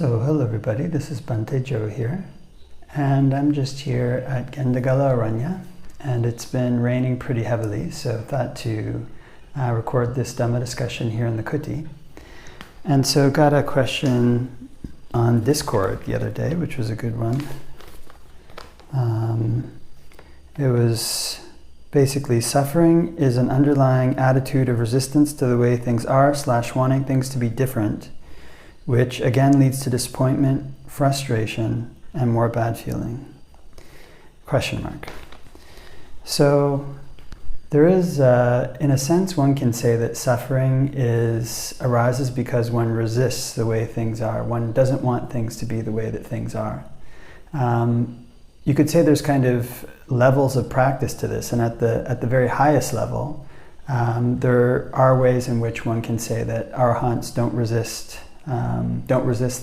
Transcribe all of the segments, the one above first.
So hello everybody, this is Bhante Joe here, and I'm just here at Gendagala Aranya, and it's been raining pretty heavily, so I thought to record this Dhamma discussion here in the Kuti. And so got a question on Discord the other day, which was a good one. It was basically, suffering is an underlying attitude of resistance to the way things are / wanting things to be different, which again leads to disappointment, frustration, and more bad feeling. ? So there is, in a sense, one can say that suffering arises because one resists the way things are. One doesn't want things to be the way that things are. You could say there's kind of levels of practice to this, and at the very highest level, there are ways in which one can say that arhats don't resist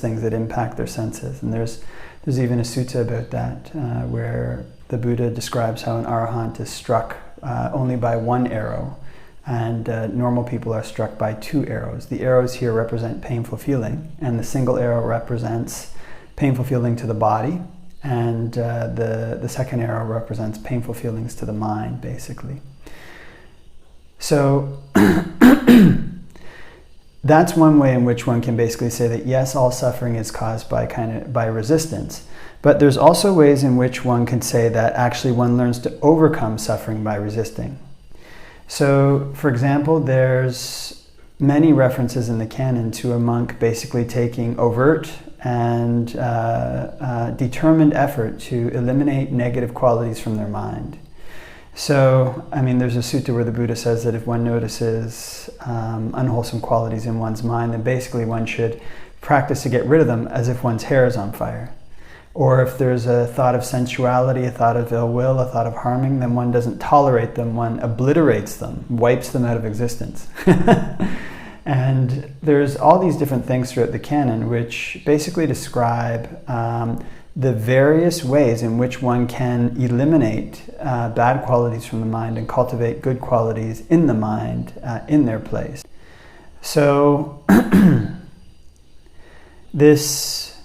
things that impact their senses. And there's even a sutta about that, where the Buddha describes how an arhat is struck only by one arrow, and normal people are struck by 2 arrows. The arrows here represent painful feeling, and the single arrow represents painful feeling to the body, and the second arrow represents painful feelings to the mind, basically. So that's one way in which one can basically say that yes, all suffering is caused by resistance. But there's also ways in which one can say that actually one learns to overcome suffering by resisting. So, for example, there's many references in the canon to a monk basically taking overt and determined effort to eliminate negative qualities from their mind. So, there's a sutta where the Buddha says that if one notices unwholesome qualities in one's mind, then basically one should practice to get rid of them as if one's hair is on fire. Or if there's a thought of sensuality, a thought of ill will, a thought of harming, then one doesn't tolerate them, one obliterates them, wipes them out of existence. And there's all these different things throughout the canon which basically describe the various ways in which one can eliminate bad qualities from the mind and cultivate good qualities in the mind in their place. So this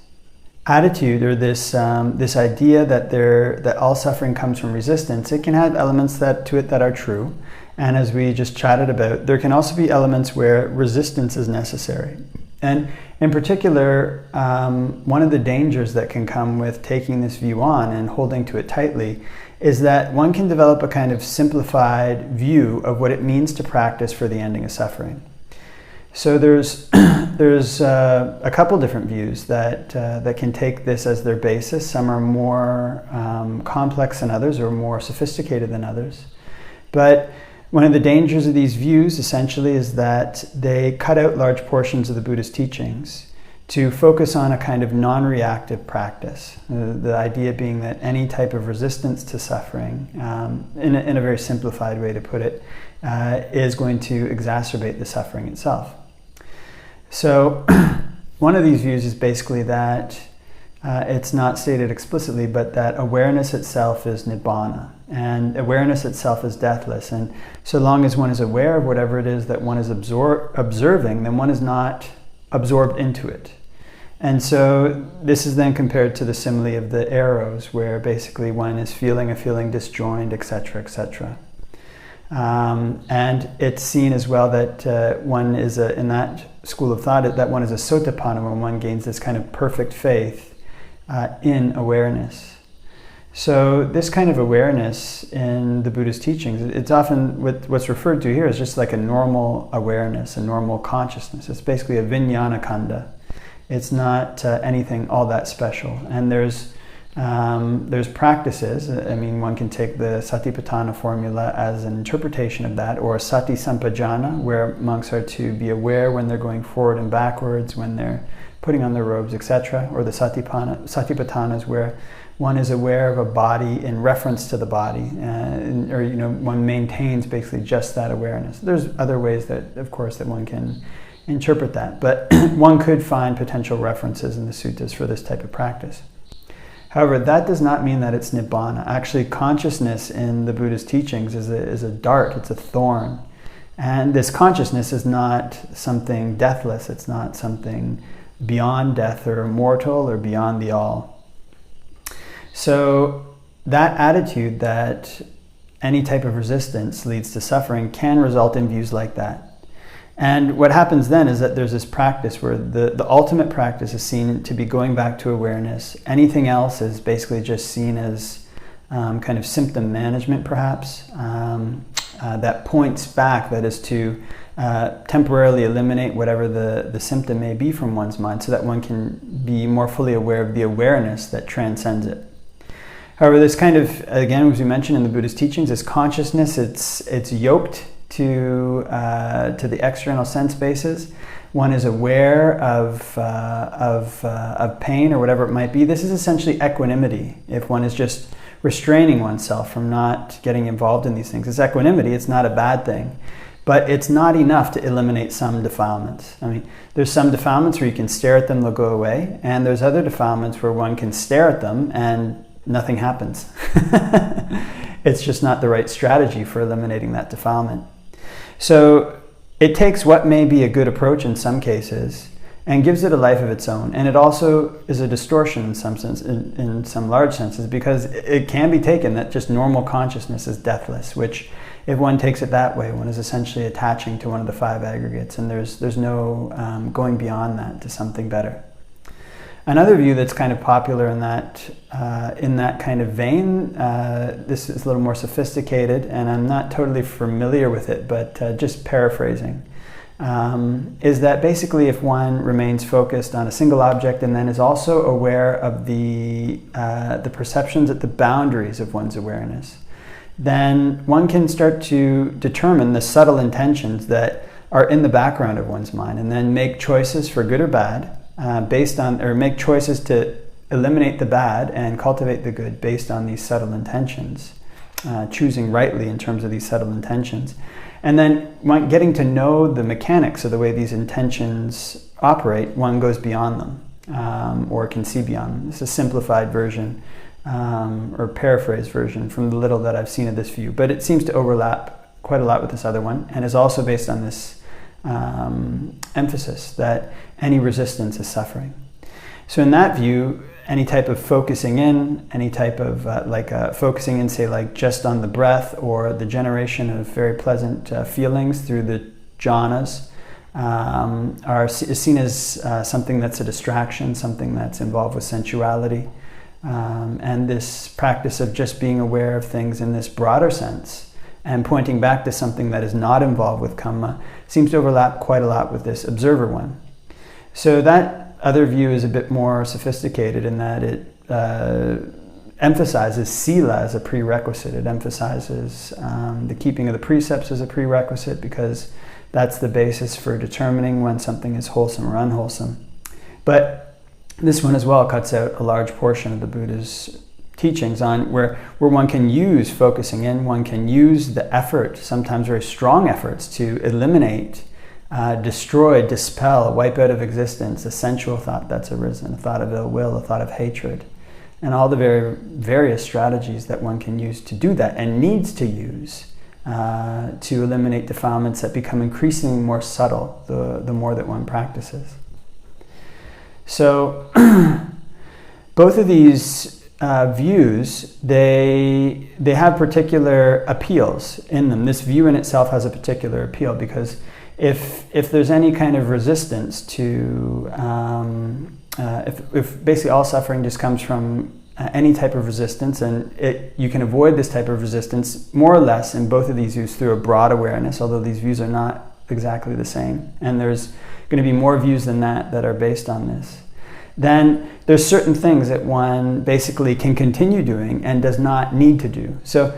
attitude, or this idea that all suffering comes from resistance, it can have elements to it that are true. And as we just chatted about, there can also be elements where resistance is necessary. And in particular, one of the dangers that can come with taking this view on and holding to it tightly is that one can develop a kind of simplified view of what it means to practice for the ending of suffering. So there's a couple different views that can take this as their basis. Some are more complex than others, or more sophisticated than others. But one of the dangers of these views, essentially, is that they cut out large portions of the Buddha's teachings to focus on a kind of non-reactive practice. The idea being that any type of resistance to suffering, in a very simplified way to put it, is going to exacerbate the suffering itself. So one of these views is basically that it's not stated explicitly, but that awareness itself is nibbana, and awareness itself is deathless. And so long as one is aware of whatever it is that one is observing, then one is not absorbed into it. And so this is then compared to the simile of the arrows, where basically one is feeling a feeling disjoined, etc., etc. And it's seen as well that one is, in that school of thought, that one is a sotapanna, when one gains this kind of perfect faith in awareness. So this kind of awareness in the Buddha's teachings, it's often what's referred to here as just like a normal awareness, a normal consciousness. It's basically a vijnana khandha. It's not anything all that special. And there's practices. One can take the Satipatthana formula as an interpretation of that, or sati sampajana, where monks are to be aware when they're going forward and backwards, when they're putting on their robes, etc., or the Satipatthanas, where one is aware of a body in reference to the body, one maintains basically just that awareness. There's other ways that, of course, that one can interpret that, but one could find potential references in the suttas for this type of practice. However, that does not mean that it's nibbana. Actually, consciousness in the Buddha's teachings is a dart, it's a thorn. And this consciousness is not something deathless, it's not something beyond death or immortal or beyond the all. So that attitude that any type of resistance leads to suffering can result in views like that. And what happens then is that there's this practice where the ultimate practice is seen to be going back to awareness. Anything else is basically just seen as kind of symptom management, perhaps, that points back, that is to temporarily eliminate whatever the symptom may be from one's mind so that one can be more fully aware of the awareness that transcends it. However, this kind of, again, as we mentioned in the Buddhist teachings, is consciousness. It's yoked to the external sense bases. One is aware of pain or whatever it might be. This is essentially equanimity. If one is just restraining oneself from not getting involved in these things, it's equanimity. It's not a bad thing, but it's not enough to eliminate some defilements. I mean, there's some defilements where you can stare at them, they'll go away, and there's other defilements where one can stare at them and nothing happens. It's just not the right strategy for eliminating that defilement. So it takes what may be a good approach in some cases and gives it a life of its own. And it also is a distortion in some sense, in some large senses, because it can be taken that just normal consciousness is deathless, which if one takes it that way, one is essentially attaching to one of the five aggregates, and there's no going beyond that to something better. Another view that's kind of popular in that kind of vein, this is a little more sophisticated, and I'm not totally familiar with it, but just paraphrasing, is that basically if one remains focused on a single object and then is also aware of the perceptions at the boundaries of one's awareness, then one can start to determine the subtle intentions that are in the background of one's mind, and then make choices for good or bad, make choices to eliminate the bad and cultivate the good based on these subtle intentions, choosing rightly in terms of these subtle intentions. And then getting to know the mechanics of the way these intentions operate, one goes beyond them, or can see beyond them. This is a simplified version, or paraphrased version from the little that I've seen of this view. But it seems to overlap quite a lot with this other one, and is also based on this emphasis that any resistance is suffering. So in that view, any type of focusing in, any type of focusing in, say, like just on the breath or the generation of very pleasant feelings through the jhanas, is seen as something that's a distraction, something that's involved with sensuality. And this practice of just being aware of things in this broader sense and pointing back to something that is not involved with kamma seems to overlap quite a lot with this observer one. So that other view is a bit more sophisticated in that it emphasizes sila as a prerequisite. It emphasizes the keeping of the precepts as a prerequisite, because that's the basis for determining when something is wholesome or unwholesome. But this one as well cuts out a large portion of the Buddha's teachings on where one can use focusing in, one can use the effort, sometimes very strong efforts, to eliminate, destroy, dispel, wipe out of existence a sensual thought that's arisen, a thought of ill will, a thought of hatred, and all the various strategies that one can use to do that and needs to use to eliminate defilements that become increasingly more subtle the more that one practices. So both of these views, they have particular appeals in them. This view in itself has a particular appeal, because if there's any kind of resistance to, if basically all suffering just comes from any type of resistance, and you can avoid this type of resistance more or less in both of these views through a broad awareness, although these views are not exactly the same. And there's going to be more views than that are based on this. Then there's certain things that one basically can continue doing and does not need to do. So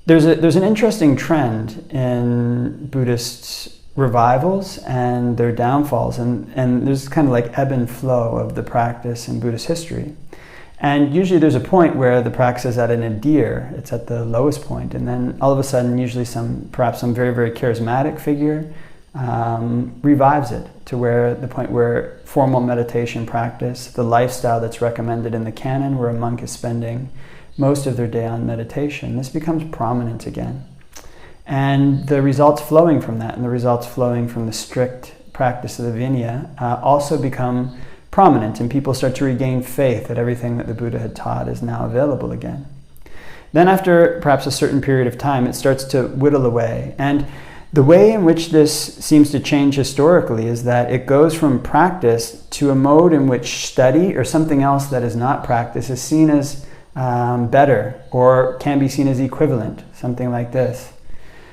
there's an interesting trend in Buddhist revivals and their downfalls, and there's kind of like ebb and flow of the practice in Buddhist history. And usually there's a point where the practice is at an nadir, it's at the lowest point, and then all of a sudden usually perhaps some very, very charismatic figure revives it to where the point where formal meditation practice, the lifestyle that's recommended in the canon, where a monk is spending most of their day on meditation, this becomes prominent again. And the results flowing from that, and the results flowing from the strict practice of the Vinaya also become prominent, and people start to regain faith that everything that the Buddha had taught is now available again. Then after perhaps a certain period of time, it starts to whittle away. And the way in which this seems to change historically is that it goes from practice to a mode in which study or something else that is not practice is seen as better, or can be seen as equivalent, something like this.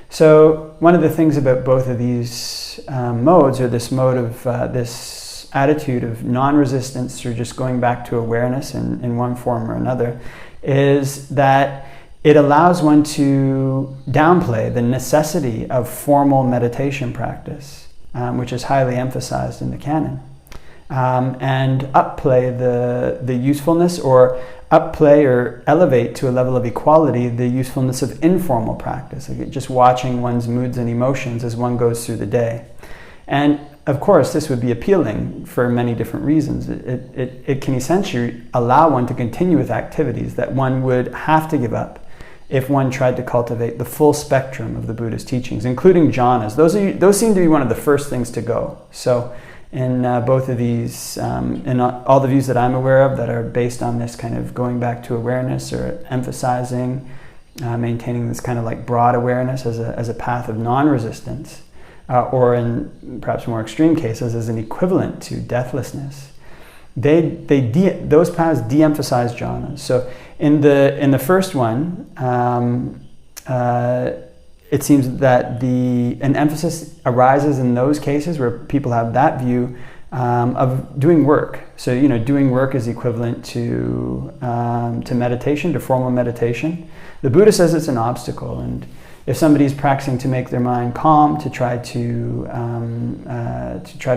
So one of the things about both of these modes, or this mode of this attitude of non-resistance, or just going back to awareness in one form or another, is that it allows one to downplay the necessity of formal meditation practice, which is highly emphasized in the canon, and upplay the usefulness, or upplay or elevate to a level of equality the usefulness of informal practice, like just watching one's moods and emotions as one goes through the day. And of course, this would be appealing for many different reasons. It can essentially allow one to continue with activities that one would have to give up if one tried to cultivate the full spectrum of the Buddha's teachings, including jhanas. Those seem to be one of the first things to go. So in both of these, in all the views that I'm aware of that are based on this kind of going back to awareness, or emphasizing, maintaining this kind of like broad awareness as a path of non-resistance, or in perhaps more extreme cases as an equivalent to deathlessness, those paths de-emphasize jhanas. So in the first one, it seems that an emphasis arises in those cases where people have that view of doing work. So doing work is equivalent to meditation, to formal meditation. The Buddha says it's an obstacle, and if somebody's practicing to make their mind calm, to try to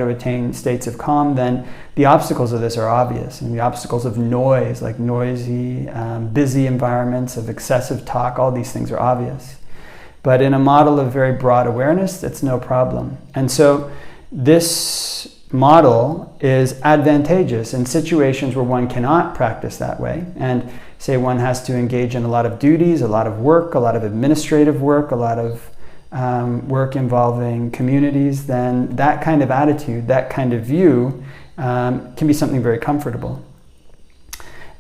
attain states of calm, then the obstacles of this are obvious, and the obstacles of noise, like noisy, busy environments, of excessive talk, all these things are obvious. But in a model of very broad awareness, it's no problem. And so this model is advantageous in situations where one cannot practice that way, and say one has to engage in a lot of duties, a lot of work, a lot of administrative work, a lot of work involving communities, then that kind of attitude, that kind of view can be something very comfortable.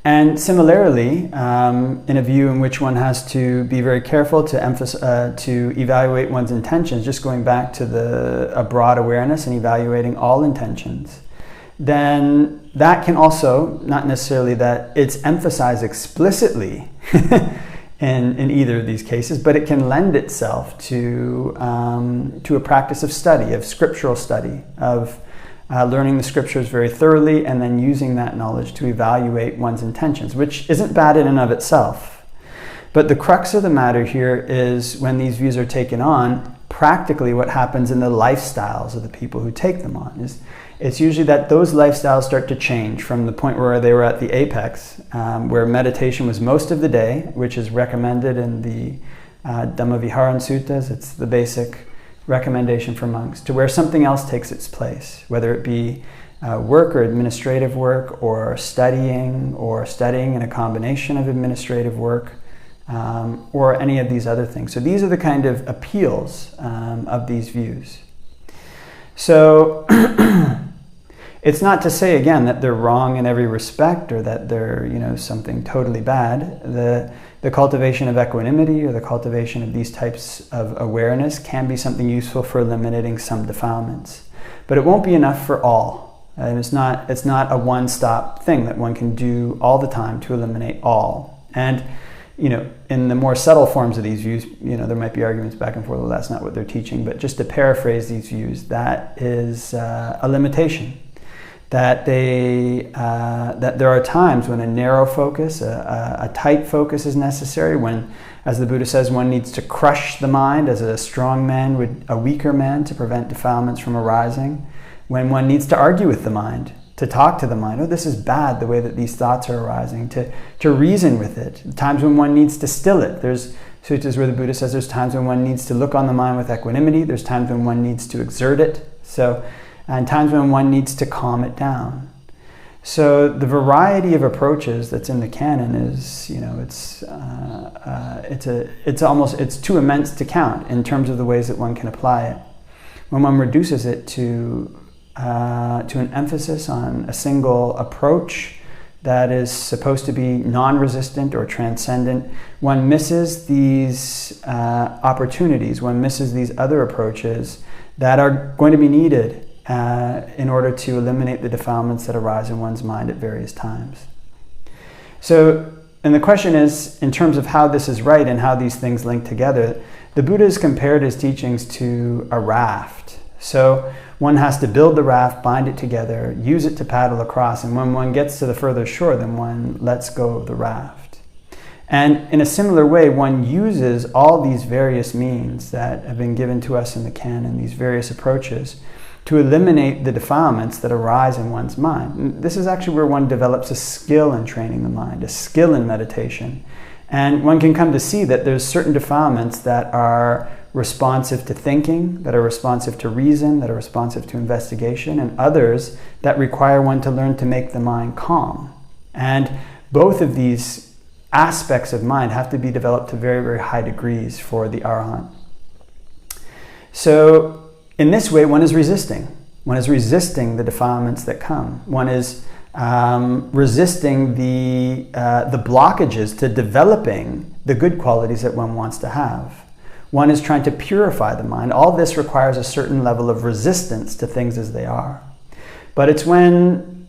And similarly, in a view in which one has to be very careful to evaluate one's intentions, just going back to a broad awareness and evaluating all intentions, then that can also, not necessarily that it's emphasized explicitly in either of these cases, but it can lend itself to a practice of study, of scriptural study, of learning the scriptures very thoroughly, and then using that knowledge to evaluate one's intentions, which isn't bad in and of itself. But the crux of the matter here is, when these views are taken on, practically what happens in the lifestyles of the people who take them on is, it's usually that those lifestyles start to change from the point where they were at the apex, where meditation was most of the day, which is recommended in the Dhamma-Vinaya suttas. It's the basic recommendation for monks, to where something else takes its place, whether it be work or administrative work, or studying in a combination of administrative work, or any of these other things. So these are the kind of appeals of these views. So it's not to say, again, that they're wrong in every respect, or that they're something totally bad. The cultivation of equanimity, or the cultivation of these types of awareness, can be something useful for eliminating some defilements. But it won't be enough for all. And it's not a one-stop thing that one can do all the time to eliminate all. And in the more subtle forms of these views, there might be arguments back and forth, well, that's not what they're teaching. But just to paraphrase these views, that is a limitation. That there are times when a narrow focus, a tight focus is necessary, when, as the Buddha says, one needs to crush the mind as a strong man would a weaker man to prevent defilements from arising, when one needs to argue with the mind, to talk to the mind, oh, this is bad, the way that these thoughts are arising, to reason with it, times when one needs to still it. There's suttas where the Buddha says there's times when one needs to look on the mind with equanimity, there's times when one needs to exert it, and times when one needs to calm it down. So the variety of approaches that's in the canon is, it's too immense to count in terms of the ways that one can apply it. when one reduces it to an emphasis on a single approach that is supposed to be non-resistant or transcendent, one misses these opportunities, one misses these other approaches that are going to be needed in order to eliminate the defilements that arise in one's mind at various times. So, and the question is, in terms of how this is right and how these things link together, the Buddha has compared his teachings to a raft. So one has to build the raft, bind it together, use it to paddle across, and when one gets to the further shore, then one lets go of the raft. And in a similar way, one uses all these various means that have been given to us in the canon, these various approaches, to eliminate the defilements that arise in one's mind. And this is actually where one develops a skill in training the mind, a skill in meditation. And one can come to see that there's certain defilements that are responsive to thinking, that are responsive to reason, that are responsive to investigation, and others that require one to learn to make the mind calm. And both of these aspects of mind have to be developed to very, very high degrees for the arhat. So in this way, one is resisting. One is resisting the defilements that come. One is resisting the blockages to developing the good qualities that one wants to have. One is trying to purify the mind. All this requires a certain level of resistance to things as they are. But it's when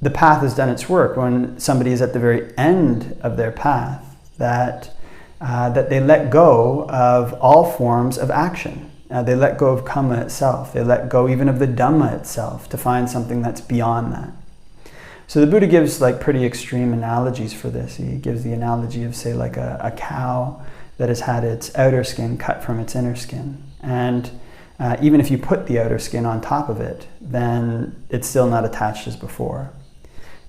the path has done its work, when somebody is at the very end of their path, that they let go of all forms of action. They let go of karma itself. They let go even of the Dhamma itself to find something that's beyond that. So the Buddha gives like pretty extreme analogies for this. He gives the analogy of, say, like a cow that has had its outer skin cut from its inner skin. And even if you put the outer skin on top of it, then it's still not attached as before.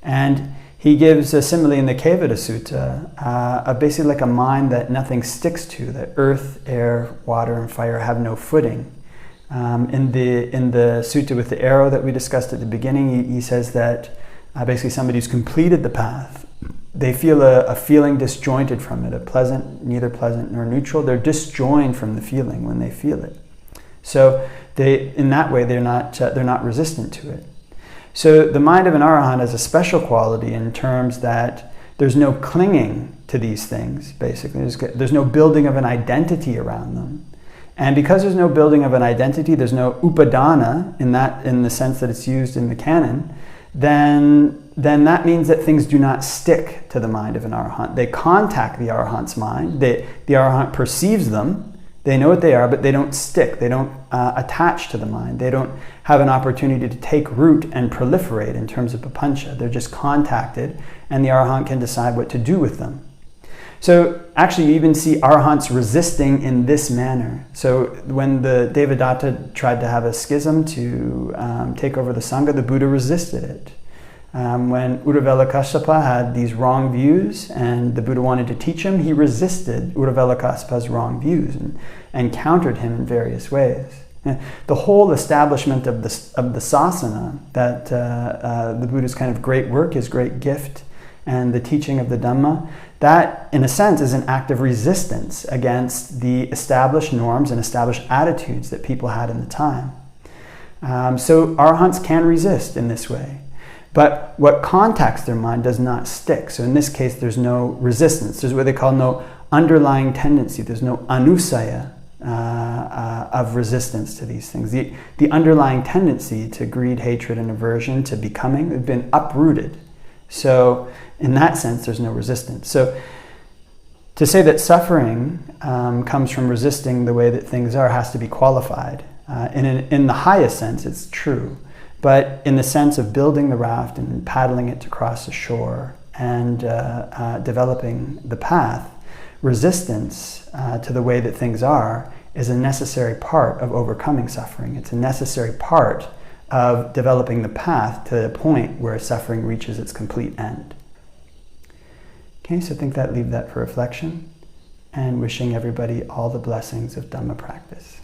And he gives a simile in the Kevada Sutta, basically like a mind that nothing sticks to, that earth, air, water, and fire have no footing. In the sutta with the arrow that we discussed at the beginning, he says that basically somebody who's completed the path, they feel a feeling disjointed from it, a pleasant, neither pleasant nor neutral. They're disjoined from the feeling when they feel it. So in that way, they're not resistant to it. So the mind of an arhat has a special quality in terms that there's no clinging to these things, basically. There's no building of an identity around them. And because there's no building of an identity, there's no upadana in the sense that it's used in the canon, then that means that things do not stick to the mind of an arhat. They contact the arhat's mind. The arhat perceives them. They know what they are, but they don't stick. They don't attach to the mind. They don't have an opportunity to take root and proliferate in terms of papancha. They're just contacted, and the arhat can decide what to do with them. So actually, you even see arhats resisting in this manner. So when the Devadatta tried to have a schism to take over the Sangha, the Buddha resisted it. When Uddhavalakasapa had these wrong views and the Buddha wanted to teach him, he resisted Uddhavalakasapa's wrong views and countered him in various ways. The whole establishment of the sasana, that the Buddha's kind of great work, his great gift, and the teaching of the Dhamma, that in a sense is an act of resistance against the established norms and established attitudes that people had in the time. So arhats can resist in this way. But what contacts their mind does not stick. So in this case, there's no resistance. There's what they call no underlying tendency. There's no anusaya of resistance to these things. The underlying tendency to greed, hatred, and aversion, to becoming, have been uprooted. So in that sense, there's no resistance. So to say that suffering comes from resisting the way that things are has to be qualified. In the highest sense, it's true. But in the sense of building the raft and paddling it to cross the shore and developing the path, resistance to the way that things are is a necessary part of overcoming suffering. It's a necessary part of developing the path to the point where suffering reaches its complete end. Okay, so I think leave that for reflection, and wishing everybody all the blessings of Dhamma practice.